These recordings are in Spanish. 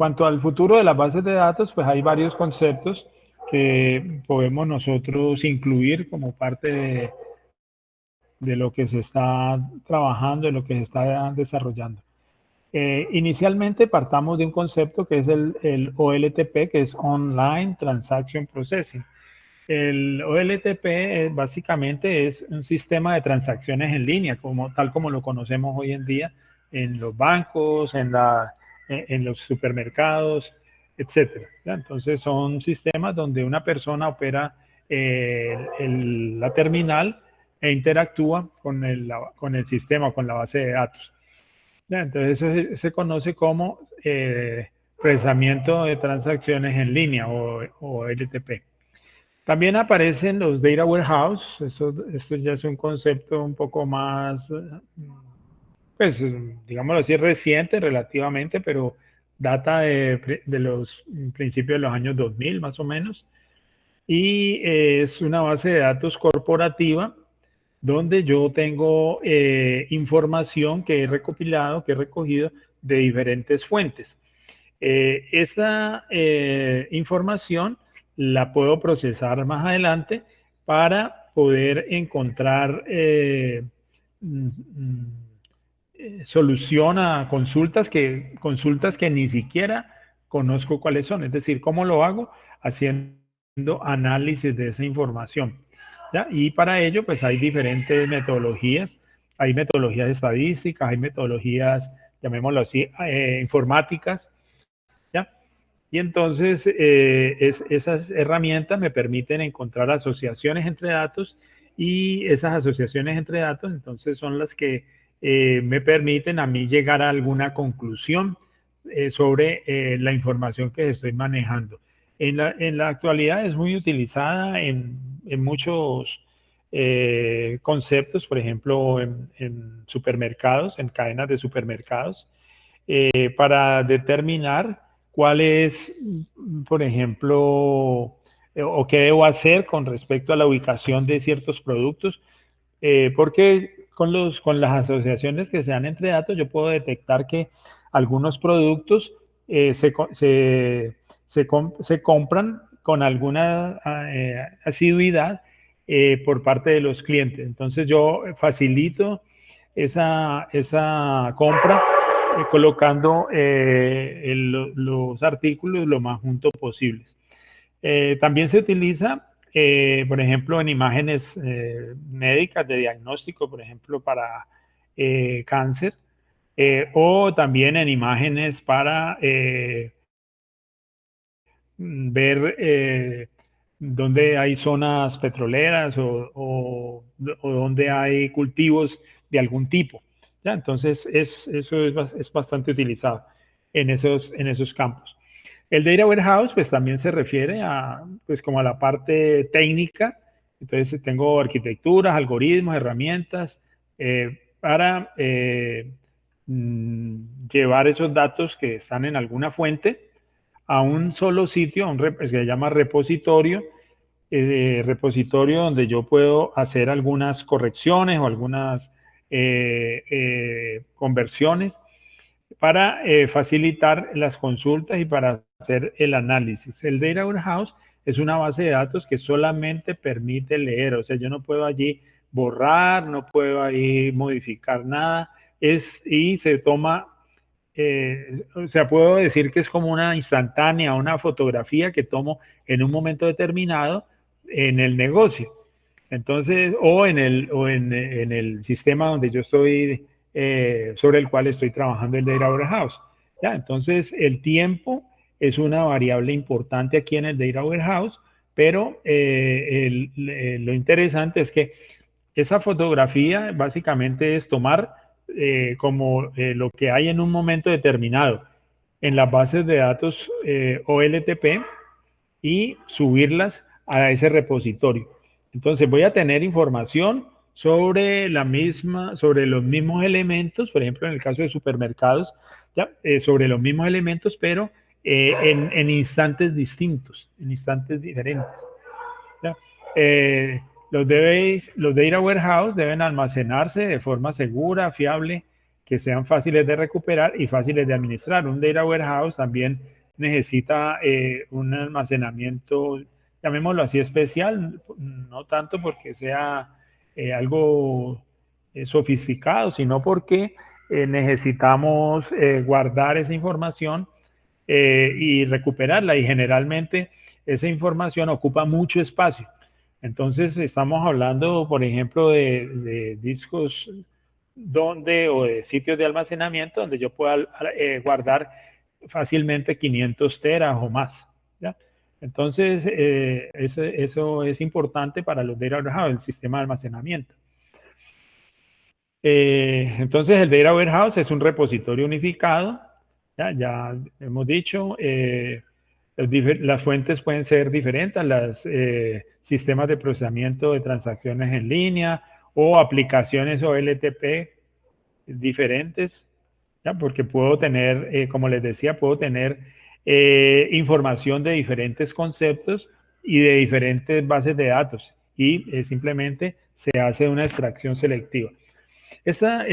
cuanto al futuro de las bases de datos, pues hay varios conceptos que podemos nosotros incluir como parte de lo que se está trabajando, de lo que se está desarrollando. Inicialmente partamos de un concepto que es el OLTP, que es Online Transaction Processing. El OLTP básicamente es un sistema de transacciones en línea, tal como lo conocemos hoy en día en los bancos, en los supermercados, etcétera. Entonces son sistemas donde una persona opera la terminal e interactúa con el sistema, con la base de datos. Entonces eso se conoce como procesamiento de transacciones en línea o LTP. También aparecen los data warehouse. Esto ya es un concepto un poco más, pues, digámoslo así, reciente relativamente, pero data de los principios de los años 2000 más o menos. Y es una base de datos corporativa donde yo tengo información que he recopilado, que he recogido de diferentes fuentes. Esta información la puedo procesar más adelante para poder encontrar solución a consultas que ni siquiera conozco cuáles son. Es decir, ¿cómo lo hago? Haciendo análisis de esa información. ¿Ya? Y para ello, pues hay diferentes metodologías. Hay metodologías estadísticas, hay metodologías, llamémoslo así, informáticas. ¿Ya? Y entonces esas herramientas me permiten encontrar asociaciones entre datos y esas asociaciones entre datos entonces son las que me permiten a mí llegar a alguna conclusión sobre la información que estoy manejando. En la actualidad es muy utilizada en muchos conceptos, por ejemplo, en supermercados, en cadenas de supermercados, para determinar cuál es, por ejemplo, o qué debo hacer con respecto a la ubicación de ciertos productos, porque con las asociaciones que se dan entre datos yo puedo detectar que algunos productos se compran con alguna asiduidad por parte de los clientes. Entonces yo facilito esa compra colocando los artículos lo más juntos posibles. También se utiliza, por ejemplo, en imágenes médicas de diagnóstico, por ejemplo, para cáncer, o también en imágenes para ver dónde hay zonas petroleras o donde hay cultivos de algún tipo. ¿Ya? Entonces, eso es bastante utilizado en esos campos. El Data Warehouse, pues también se refiere a, pues como a la parte técnica. Entonces, tengo arquitecturas, algoritmos, herramientas para llevar esos datos que están en alguna fuente a un solo sitio, que se llama repositorio, repositorio donde yo puedo hacer algunas correcciones o algunas conversiones para facilitar las consultas y para hacer el análisis. El Data Warehouse es una base de datos que solamente permite leer, o sea, yo no puedo allí borrar, no puedo ahí modificar nada, y se toma o sea, puedo decir que es como una instantánea, una fotografía que tomo en un momento determinado en el negocio. Entonces, en el sistema donde yo estoy, sobre el cual estoy trabajando el Data Warehouse. ¿Ya? Entonces, el tiempo es una variable importante aquí en el Data Warehouse, pero lo interesante es que esa fotografía básicamente es tomar como lo que hay en un momento determinado en las bases de datos OLTP y subirlas a ese repositorio. Entonces voy a tener información sobre sobre los mismos elementos, por ejemplo en el caso de supermercados, ¿ya? Sobre los mismos elementos, pero en instantes distintos, en instantes diferentes. ¿Ya? Los data warehouse deben almacenarse de forma segura, fiable, que sean fáciles de recuperar y fáciles de administrar. Un data warehouse también necesita un almacenamiento, llamémoslo así, especial, no tanto porque sea algo sofisticado, sino porque necesitamos guardar esa información y recuperarla, y generalmente esa información ocupa mucho espacio. Entonces estamos hablando, por ejemplo, de discos o de sitios de almacenamiento donde yo pueda guardar fácilmente 500 teras o más. ¿Ya? Entonces, eso es importante para los data warehouse, el sistema de almacenamiento. Entonces, el data warehouse es un repositorio unificado. Ya hemos dicho, las fuentes pueden ser diferentes, los sistemas de procesamiento de transacciones en línea o aplicaciones OLTP diferentes, ¿ya? Porque puedo tener, como les decía, puedo tener información de diferentes conceptos y de diferentes bases de datos, y simplemente se hace una extracción selectiva. Data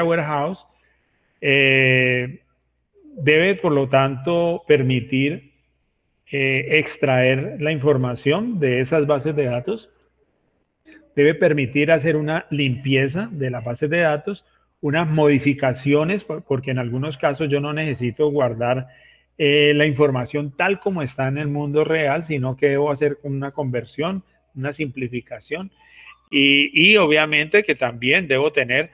Warehouse debe, por lo tanto, permitir extraer la información de esas bases de datos, debe permitir hacer una limpieza de las bases de datos, unas modificaciones, porque en algunos casos yo no necesito guardar la información tal como está en el mundo real, sino que debo hacer una conversión, una simplificación, y obviamente que también debo tener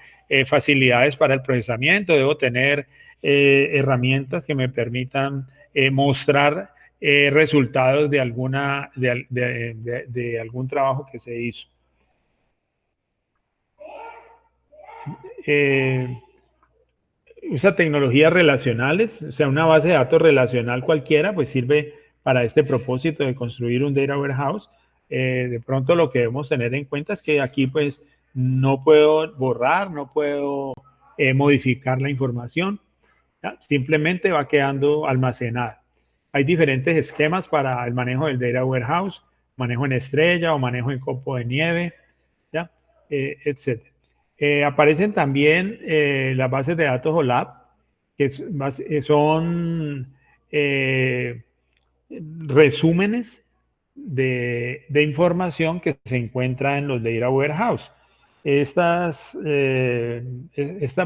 facilidades para el procesamiento, debo tener herramientas que me permitan mostrar resultados de algún trabajo que se hizo. Usa tecnologías relacionales, o sea, una base de datos relacional cualquiera, pues sirve para este propósito de construir un data warehouse. De pronto lo que debemos tener en cuenta es que aquí pues no puedo borrar, no puedo modificar la información, ¿ya? Simplemente va quedando almacenada. Hay diferentes esquemas para el manejo del data warehouse, manejo en estrella o manejo en copo de nieve, ¿ya? Etc. Aparecen también las bases de datos OLAP, que son resúmenes de información que se encuentra en los data warehouse. Estas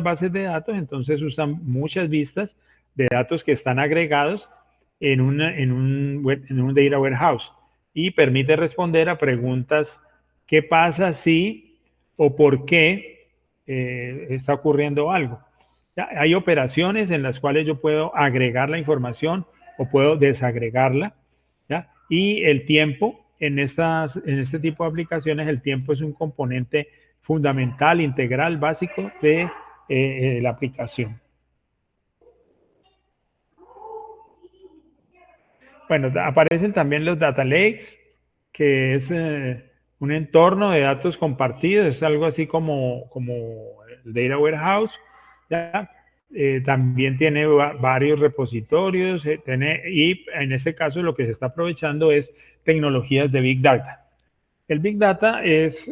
bases de datos entonces usan muchas vistas de datos que están agregados en un data warehouse, y permite responder a preguntas: ¿qué pasa si o por qué está ocurriendo algo? ¿Ya? Hay operaciones en las cuales yo puedo agregar la información o puedo desagregarla, ¿ya? Y el tiempo en este tipo de aplicaciones, el tiempo es un componente fundamental, integral, básico de la aplicación. Bueno, aparecen también los data lakes, que es un entorno de datos compartidos, es algo así como el data warehouse, ¿ya? También tiene varios repositorios, y en este caso lo que se está aprovechando es tecnologías de Big Data. El Big Data es,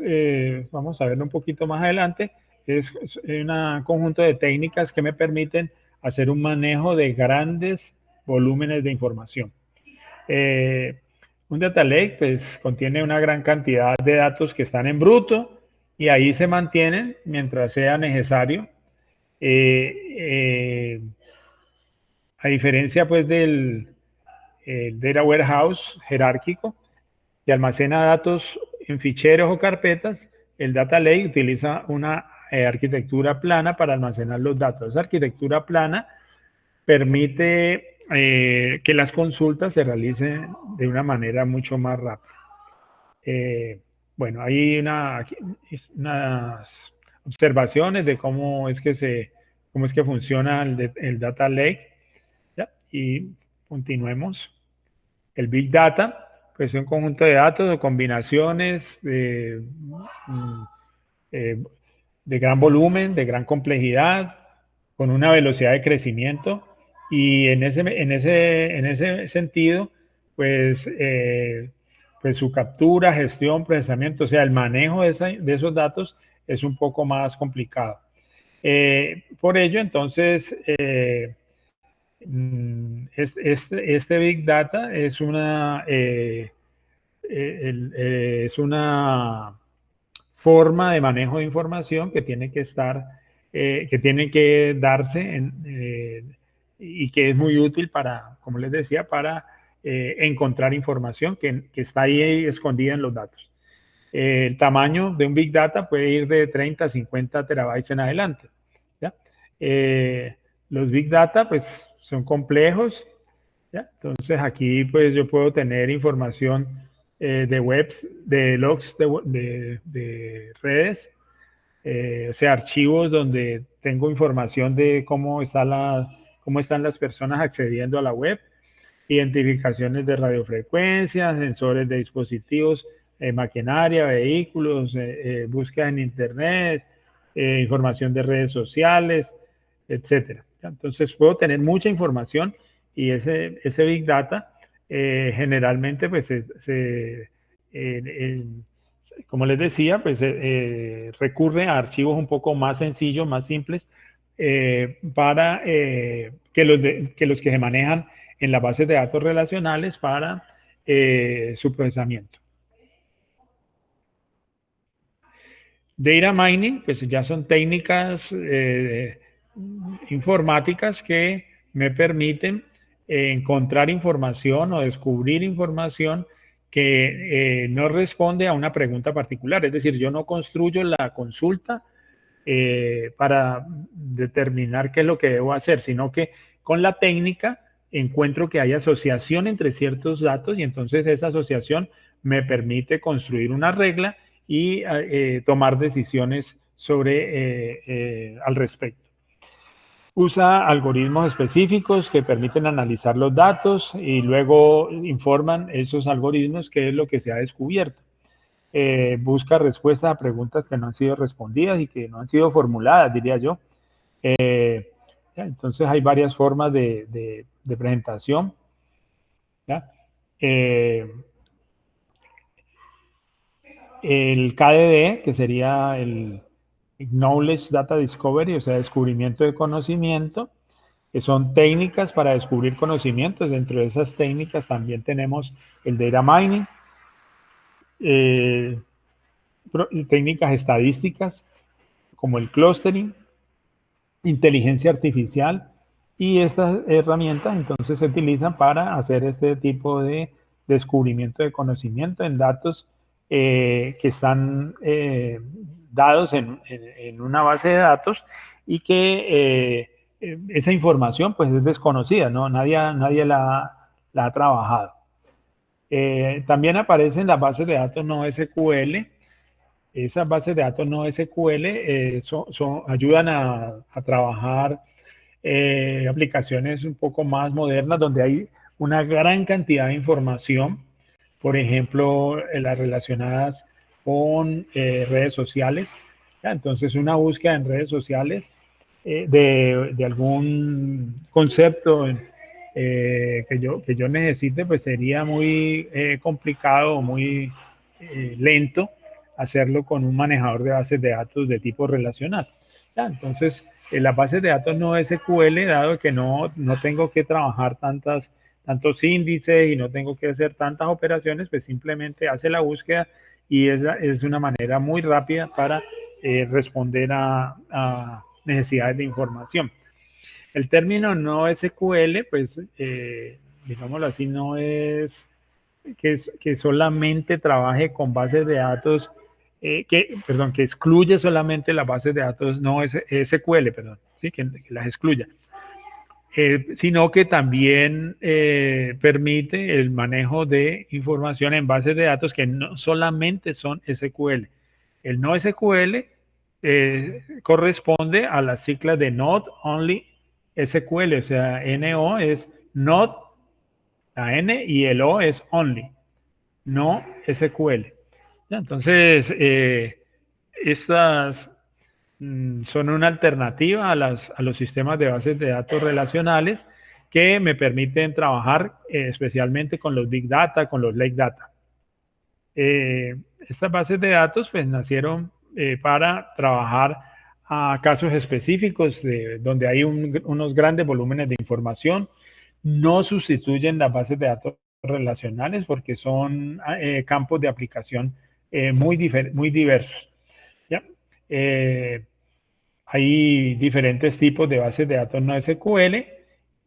vamos a verlo un poquito más adelante, es un conjunto de técnicas que me permiten hacer un manejo de grandes volúmenes de información. Un data lake pues contiene una gran cantidad de datos que están en bruto y ahí se mantienen mientras sea necesario. A diferencia pues del data warehouse jerárquico que almacena datos en ficheros o carpetas, el data lake utiliza una arquitectura plana para almacenar los datos. Esa arquitectura plana permite que las consultas se realicen de una manera mucho más rápida. Bueno, hay unas observaciones de cómo es que funciona el data lake, ¿ya? Y continuemos. El Big Data, pues es un conjunto de datos o combinaciones de gran volumen, de gran complejidad, con una velocidad de crecimiento, y en ese sentido, pues, pues su captura, gestión, procesamiento, o sea, el manejo de esos datos es un poco más complicado. Por ello, entonces, este Big Data es una forma de manejo de información que tiene que estar, que tiene que darse y que es muy útil para, como les decía, para encontrar información que está ahí escondida en los datos. El tamaño de un Big Data puede ir de 30 a 50 terabytes en adelante. ¿Ya? Eh, los Big Data pues son complejos. ¿Ya? Entonces aquí pues yo puedo tener información de webs, de logs de redes, o sea, archivos donde tengo información de cómo están las personas accediendo a la web, identificaciones de radiofrecuencias, sensores de dispositivos, maquinaria, vehículos, búsqueda en Internet, información de redes sociales, etcétera. Entonces puedo tener mucha información y ese Big Data generalmente pues como les decía, pues recurre a archivos un poco más sencillos, más simples, para que los que se manejan en las bases de datos relacionales para su procesamiento. Data mining, pues ya son técnicas informáticas que me permiten encontrar información o descubrir información que no responde a una pregunta particular. Es decir, yo no construyo la consulta para determinar qué es lo que debo hacer, sino que con la técnica encuentro que hay asociación entre ciertos datos y entonces esa asociación me permite construir una regla y tomar decisiones al respecto. Usa algoritmos específicos que permiten analizar los datos y luego informan esos algoritmos qué es lo que se ha descubierto. Busca respuestas a preguntas que no han sido respondidas y que no han sido formuladas, diría yo. Entonces hay varias formas de presentación. ¿Ya? El KDD, que sería el Knowledge Data Discovery, o sea, descubrimiento de conocimiento, que son técnicas para descubrir conocimientos. Dentro de esas técnicas también tenemos el data mining, eh, técnicas estadísticas como el clustering, inteligencia artificial, y estas herramientas entonces se utilizan para hacer este tipo de descubrimiento de conocimiento en datos que están dados en una base de datos y que esa información pues es desconocida, ¿no? Nadie la ha trabajado. También aparecen las bases de datos no SQL. Esas bases de datos no SQL ayudan a trabajar aplicaciones un poco más modernas donde hay una gran cantidad de información, por ejemplo, las relacionadas con redes sociales. ¿Ya? Entonces, una búsqueda en redes sociales de algún concepto que yo necesite, pues sería muy complicado o muy lento hacerlo con un manejador de bases de datos de tipo relacional. ¿Ya? Entonces, las bases de datos no SQL, dado que no tengo que trabajar tantos índices y no tengo que hacer tantas operaciones, pues simplemente hace la búsqueda y es una manera muy rápida para responder a necesidades de información. El término no SQL, pues, digámoslo así, no es que solamente trabaje con bases de datos, que excluye solamente las bases de datos no SQL, perdón, ¿sí? que las excluya. Sino que también permite el manejo de información en bases de datos que no solamente son SQL. El no SQL corresponde a las siglas de Not Only SQL, o sea, NO es Not, la N, y el O es Only, no SQL. ¿Ya? Entonces, estas son una alternativa a los sistemas de bases de datos relacionales que me permiten trabajar especialmente con los Big Data, con los Lake Data. Estas bases de datos pues nacieron para trabajar a casos específicos donde hay unos grandes volúmenes de información. No sustituyen las bases de datos relacionales porque son campos de aplicación muy diversos. ¿Ya? Eh, Hay diferentes tipos de bases de datos no SQL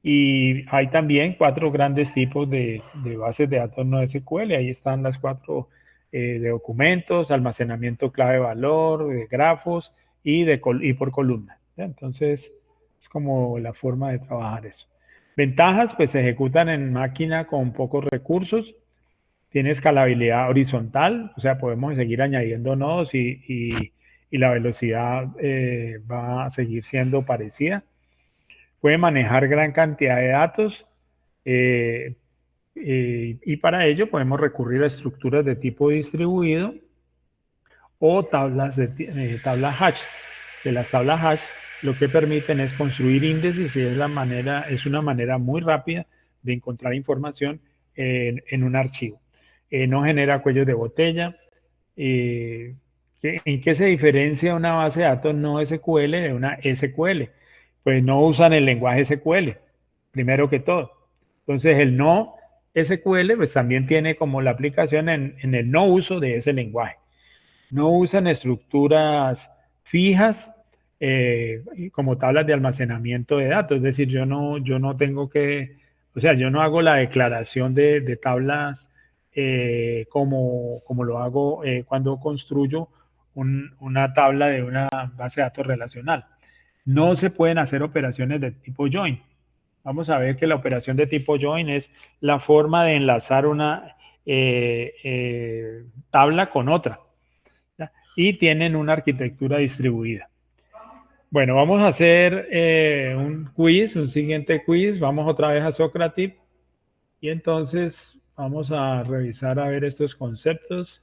y hay también 4 grandes tipos de bases de datos no SQL. Ahí están las 4 de documentos, almacenamiento clave-valor, de grafos y por columna. ¿Ya? Entonces, es como la forma de trabajar eso. Ventajas, pues se ejecutan en máquina con pocos recursos. Tiene escalabilidad horizontal, o sea, podemos seguir añadiendo nodos y la velocidad va a seguir siendo parecida. Puede manejar gran cantidad de datos eh, y para ello podemos recurrir a estructuras de tipo distribuido o tablas hash. De las tablas hash lo que permiten es construir índices y es una manera muy rápida de encontrar información en un archivo. No genera cuellos de botella. Eh, ¿En qué se diferencia una base de datos no SQL de una SQL? Pues no usan el lenguaje SQL, primero que todo. Entonces el no SQL pues también tiene como la aplicación en el no uso de ese lenguaje. No usan estructuras fijas como tablas de almacenamiento de datos. Es decir, yo no tengo que, o sea, yo no hago la declaración de tablas como lo hago cuando construyo una tabla de una base de datos relacional. No se pueden hacer operaciones de tipo join. Vamos a ver que la operación de tipo join es la forma de enlazar una tabla con otra. ¿Ya? Y tienen una arquitectura distribuida. Bueno, vamos a hacer un siguiente quiz. Vamos otra vez a Socrative y entonces vamos a revisar a ver estos conceptos.